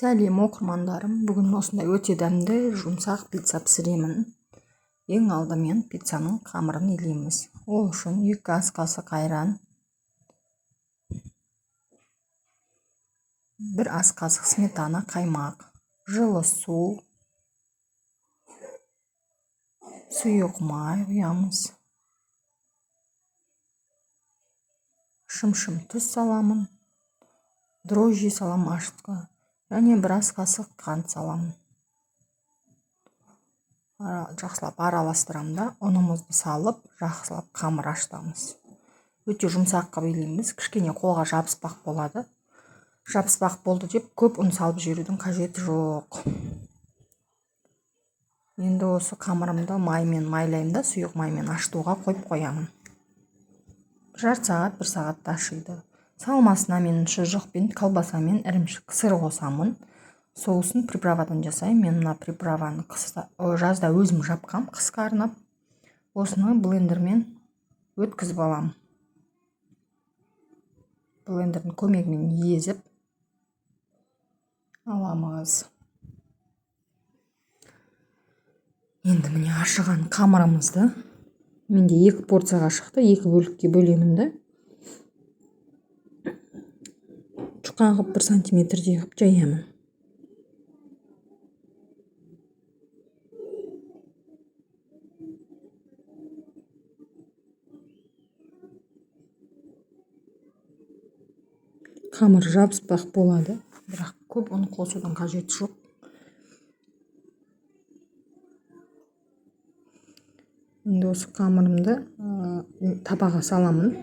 Сәлем оқырмандарым, бүгін осындай өте дәмді жұмсақ пицца пісіремін. Ең алдымен пиццаның қамырын илейміз. Ол үшін 2 ас қасық айран, 1 ас қасық сметана қаймақ, жылы су, сұйық май құямыз. Шым-шым тұз саламын, дрожжи саламын ашытқы, және 1 ас қасық қант саламын. Жақсылап араластырамын да, ұнымызды салып, жақсылап қамыр ашытамыз. Өте жұмсақ қылып илейміз, кішкене қолға жабыспақ болады. Жабыспақ болды деп көп ұн салып жіберудің қажеті жоқ. Енді осы қамырымды маймен майлаймын да, сұйық маймен ашытуға қойып қоямын. Жарты сағат, 1 сағатта ашиды. Салмасына мен шұжықпен, колбасамен ірімшік, сыр қосамын. Соусын приправадан жасаймын. Мен мына приправаны жазда өзім жапқам, қысқа арнап. Осыны блендермен өткізіп аламын. Блендердің көмегімен езіп аламыз. Енді міне ашыған қамырымызды менде 2 порцияға шықты, 2 бөлікке бөлемін да. Жұқа қылып 1 сантиметрдей қылып жаямын. Қамыр жабыспақ болады, бірақ көп ұн қосудың қажеті жоқ. Енді осы қамырымды табаға саламын.